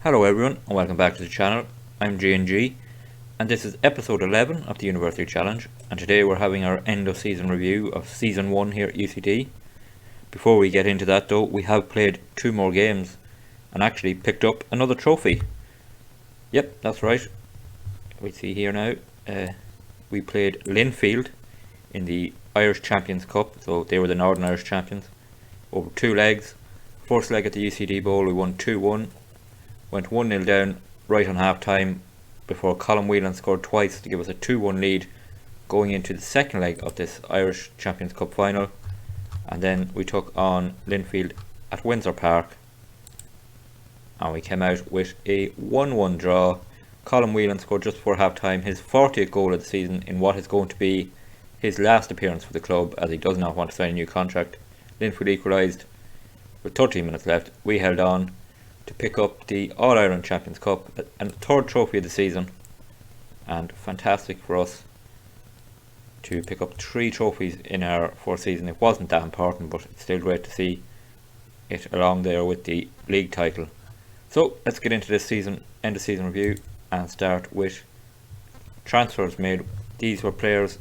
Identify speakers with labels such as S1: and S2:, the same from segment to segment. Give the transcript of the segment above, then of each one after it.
S1: Hello everyone and welcome back to the channel. I'm G&G and this is episode 11 of the University Challenge, and today we're having our end of season review of season 1 here at UCD. Before we get into that though, we have played 2 more games and actually picked up another trophy. Yep, that's right. We see here now, we played Linfield in the Irish Champions Cup, so they were the Northern Irish champions, over 2 legs. First leg at the UCD Bowl we won 2-1. Went 1-0 down right on half time before Colin Whelan scored twice to give us a 2-1 lead going into the second leg of this Irish Champions Cup final. And then we took on Linfield at Windsor Park and we came out with a 1-1 draw. Colin Whelan scored just before half time his 40th goal of the season in what is going to be his last appearance for the club, as he does not want to sign a new contract. Linfield equalised with 13 minutes left. We held on to pick up the All-Ireland Champions Cup, and the 3rd trophy of the season, and fantastic for us to pick up 3 trophies in our 4th season. It wasn't that important, but it's still great to see it along there with the league title. So let's get into this season, end of season review, and start with transfers made. These were players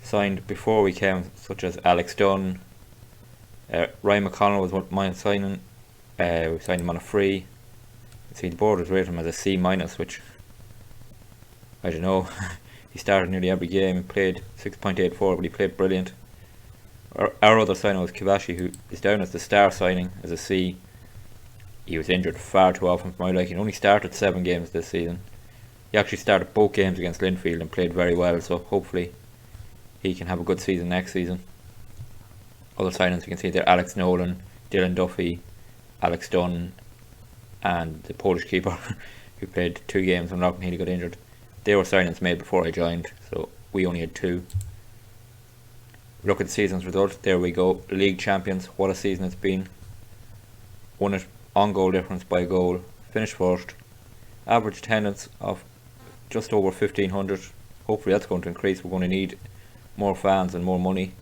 S1: signed before we came, such as Alex Dunn. Ryan McConnell was my signing. We signed him on a free. See, the board has rated him as a C-, which I don't know. He started nearly every game. He played 6.84, but he played brilliant. Our other signing was Kibashi, who is down as the star signing as a C. He was injured far too often for my liking. He only started 7 games this season. He actually started both games against Linfield and played very well, so hopefully he can have a good season next season. Other signings you can see there: Alex Nolan, Dylan Duffy, Alex Dunn, and the Polish keeper who played 2 games when Loughlin Healy got injured. They were signings made before I joined, so we only had 2. Look at the season's result. There we go. League champions. What a season it's been. Won it on goal difference by a goal. Finished 1st. Average attendance of just over 1,500. Hopefully that's going to increase. We're going to need more fans and more money.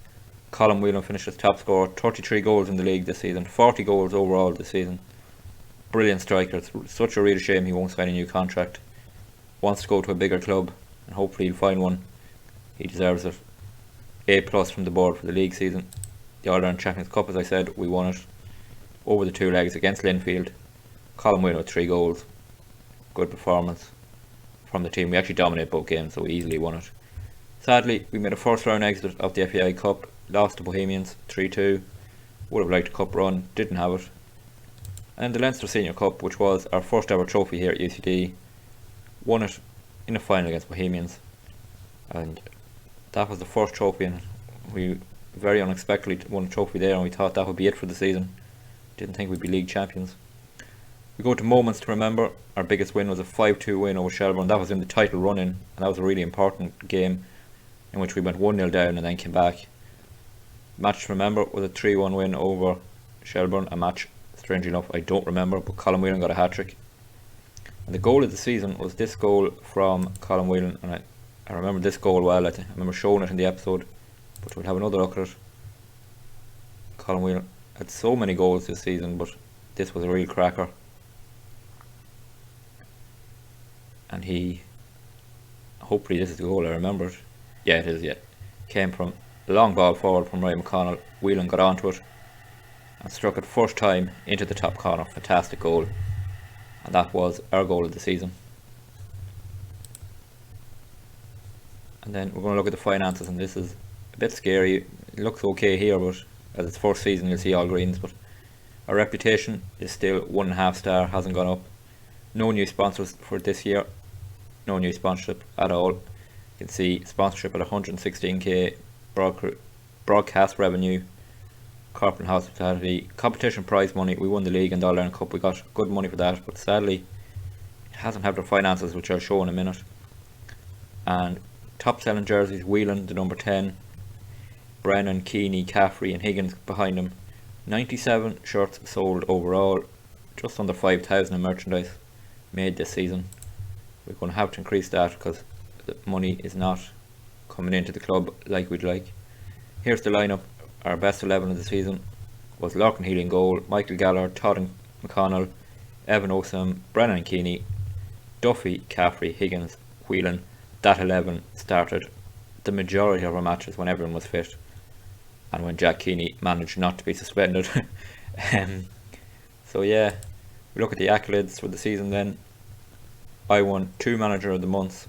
S1: Colin Whelan finished as top scorer, 33 goals in the league this season, 40 goals overall this season. Brilliant striker. It's such a real shame he won't sign a new contract. Wants to go to a bigger club, and hopefully he'll find one. He deserves it. A+ from the board for the league season. The All-Ireland Champions Cup, as I said, we won it over the 2 legs against Linfield. Colin Whelan with 3 goals. Good performance from the team. We actually dominated both games, so we easily won it. Sadly, we made a 1st round exit of the FAI Cup. Lost to Bohemians 3-2. Would have liked a cup run, didn't have it. And the Leinster Senior Cup, which was our first ever trophy here at UCD, won it in a final against Bohemians, and that was the first trophy, and we very unexpectedly won a trophy there, and we thought that would be it for the season. Didn't think we'd be league champions. We go to moments to remember. Our biggest win was a 5-2 win over Shelbourne. That was in the title run-in, and that was a really important game in which we went 1-0 down and then came back. Match to remember was a 3-1 win over Shelbourne, a match, strangely enough, I don't remember, but Colin Whelan got a hat-trick. And the goal of the season was this goal from Colin Whelan, and I remember this goal well. I remember showing it in the episode, but we'll have another look at it. Colin Whelan had so many goals this season, but this was a real cracker. And hopefully this is the goal I remembered. Yeah, it is, yeah. Came from a long ball forward from Ryan McConnell. Whelan got onto it and struck it first time into the top corner. Fantastic goal. And that was our goal of the season. And then we're going to look at the finances, and this is a bit scary. It looks okay here, but as it's 1st season you'll see all greens, but our reputation is still 1.5 star, hasn't gone up. No new sponsors for this year. No new sponsorship at all. You can see sponsorship at 116k, broadcast revenue, corporate hospitality, competition prize money. We won the league and the All-Ireland Cup. We got good money for that, but sadly it hasn't had their finances, which I'll show in a minute. And top selling jerseys: Whelan, the number 10, Brennan, Keeney, Caffrey and Higgins behind him. 97 shirts sold overall, just under 5,000 in merchandise made this season. We're going to have to increase that because the money is not coming into the club like we'd like. Here's the lineup. Our best 11 of the season was Loughlin Healy in goal, Michael Gallagher, Todd McConnell, Evan Osam, Brennan Keeney, Duffy, Caffrey, Higgins, Whelan. That 11 started the majority of our matches when everyone was fit, and when Jack Keeney managed not to be suspended. So yeah, we look at the accolades for the season then. I won 2 Manager of the Month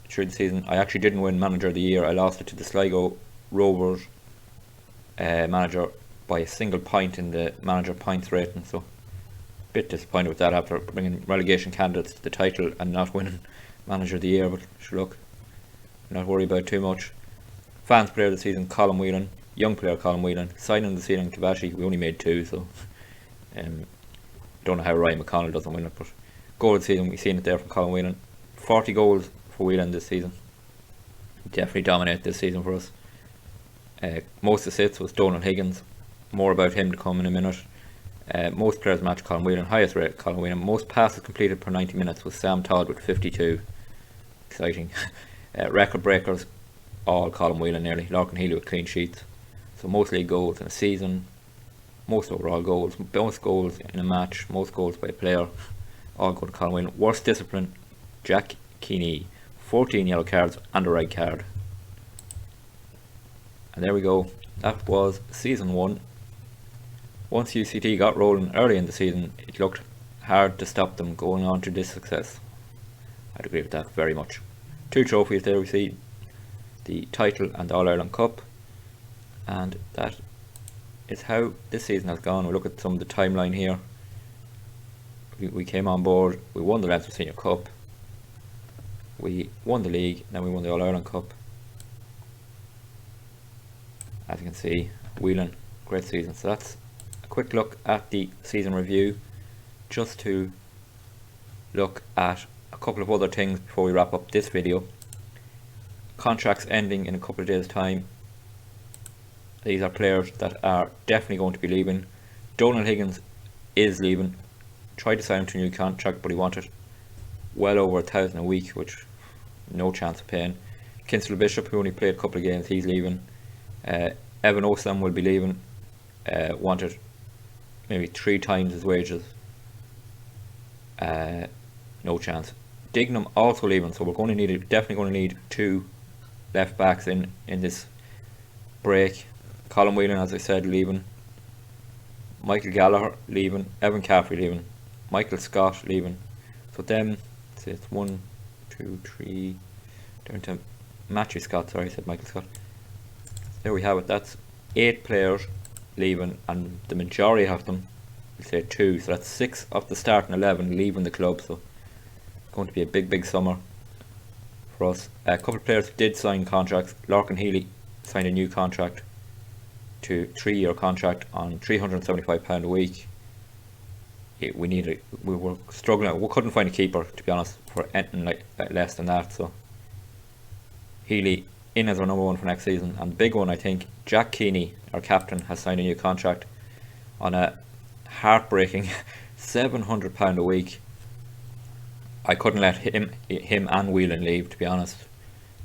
S1: through the season. I actually didn't win Manager of the Year. I lost it to the Sligo Rovers manager by a single point in the manager points rating, so a bit disappointed with that after bringing relegation candidates to the title and not winning Manager of the Year, but sure, look, not worry about it too much. Fans Player of the Season, Colin Whelan. Young player Colin Whelan. Signing of the Season, Kavashi. We only made 2, so don't know how Ryan McConnell doesn't win it, but goal of the season, we've seen it there from Colin Whelan. 40 goals for Whelan this season. Definitely dominated this season for us. Most assists was Donald Higgins. More about him to come in a minute. Most players match Colin Whelan. Highest rate Colin Whelan. Most passes completed per 90 minutes was Sam Todd with 52. Exciting. Record breakers, all Colin Whelan nearly. Larkin Healy with clean sheets. So most league goals in a season. Most overall goals. Most goals in a match. Most goals by a player. All go to Colin Whelan. Worst discipline, Jack Keeney. 14 yellow cards and a red card. And there we go. That was season 1. Once UCT got rolling early in the season, it looked hard to stop them going on to this success. I'd agree with that very much. 2 trophies there we see. The title and the All-Ireland Cup. And that is how this season has gone. We look at some of the timeline here. We came on board, we won the Leinster Senior Cup, we won the league, then we won the All-Ireland Cup. As you can see, Whelan, great season. So that's a quick look at the season review, just to look at a couple of other things before we wrap up this video. Contracts ending in a couple of days time. These are players that are definitely going to be leaving. Donald Higgins is leaving. Tried to sign him to a new contract, but he wanted well over 1,000 a week, which no chance of paying. Kinsella Bishop, who only played a couple of games, he's leaving. Evan Osam will be leaving. Wanted maybe 3 times his wages. No chance. Dignam also leaving, so we're going to need definitely going to need 2 left backs in this break. Colin Whelan, as I said, leaving. Michael Gallagher leaving. Evan Caffrey leaving. Michael Scott leaving. So them, say it's 1, 2, 3, down to Matthew Scott, sorry I said Michael Scott. There we have it, that's 8 players leaving, and the majority of them, we'll say 2, so that's 6 of the starting 11 leaving the club, so it's going to be a big summer for us. A couple of players did sign contracts. Larkin Healy signed a new contract, to 3-year contract on £375 a week. We were struggling, we couldn't find a keeper, to be honest, for anything like less than that, so Healy in as our number 1 for next season. And the big one, I think, Jack Keeney, our captain, has signed a new contract on a heartbreaking £700 a week. I couldn't let him and Whelan leave, to be honest.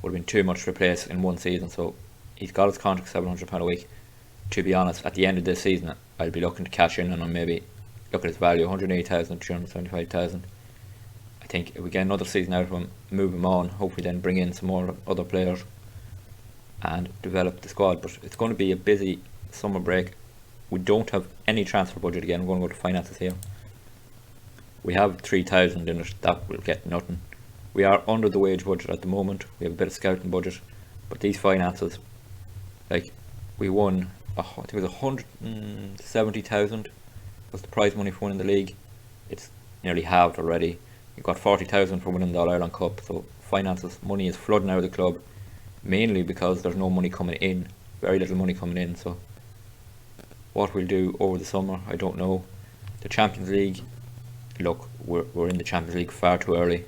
S1: Would have been too much to replace in one season, so he's got his contract £700 a week. To be honest, at the end of this season, I'll be looking to cash in on him, maybe look at his value, 180,000, 375,000. I think if we get another season out of him, move him on, hopefully then bring in some more other players and develop the squad. But it's going to be a busy summer break. We don't have any transfer budget again. I'm going to go to finances here. We have 3,000 in it, that will get nothing. We are under the wage budget at the moment. We have a bit of scouting budget, but these finances, like, we won, I think it was 170,000 was the prize money for winning the league. It's nearly halved already. You got 40,000 for winning the All-Ireland Cup, so finances, money is flooding out of the club, mainly because there's no money coming in, very little money coming in. So what we'll do over the summer, I don't know. The Champions League, look, we're in the Champions League far too early.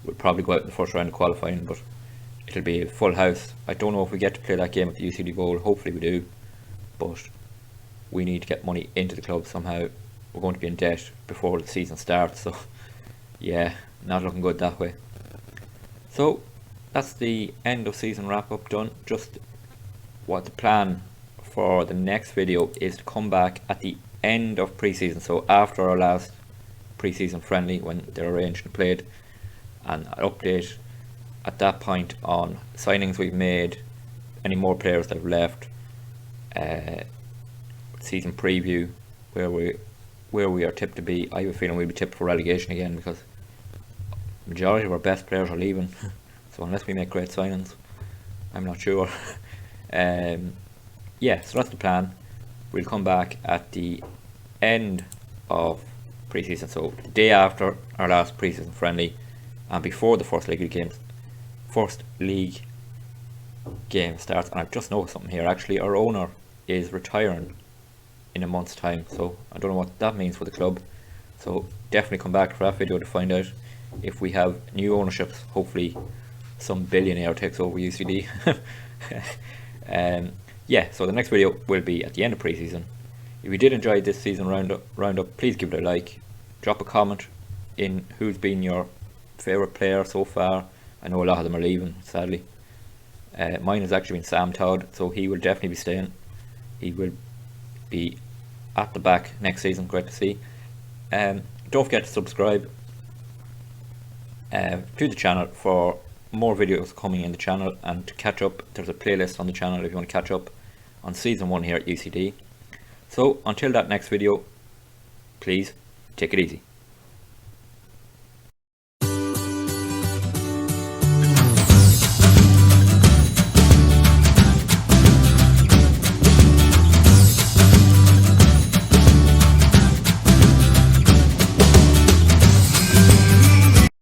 S1: We'll probably go out in the first round of qualifying, but it'll be a full house. I don't know if we get to play that game at the UCD Bowl. Hopefully we do, but we need to get money into the club somehow. We're going to be in debt before the season starts, so yeah, not looking good that way. So that's the end of season wrap up done. Just what the plan for the next video is to come back at the end of pre-season, so after our last pre-season friendly when they're arranged and played, and I'll update at that point on signings we've made, any more players that have left, season preview, where we are tipped to be. I have a feeling we'll be tipped for relegation again because the majority of our best players are leaving. So unless we make great signings, I'm not sure. Yeah, so that's the plan. We'll come back at the end of pre-season, so the day after our last pre-season friendly and before the first league game starts. And I've just noticed something here. Actually, our owner is retiring in a month's time, so I don't know what that means for the club. So definitely come back for that video to find out if we have new ownerships. Hopefully some billionaire takes over UCD. Yeah, so the next video will be at the end of pre-season. If you did enjoy this season roundup, please give it a like, drop a comment in who's been your favourite player so far. I know a lot of them are leaving, sadly. Mine has actually been Sam Todd, so he will definitely be staying. He will be at the back next season, great to see. Don't forget to subscribe to the channel for more videos coming in the channel, and to catch up, there's a playlist on the channel if you want to catch up on season 1 here at UCD. So until that next video, please take it easy.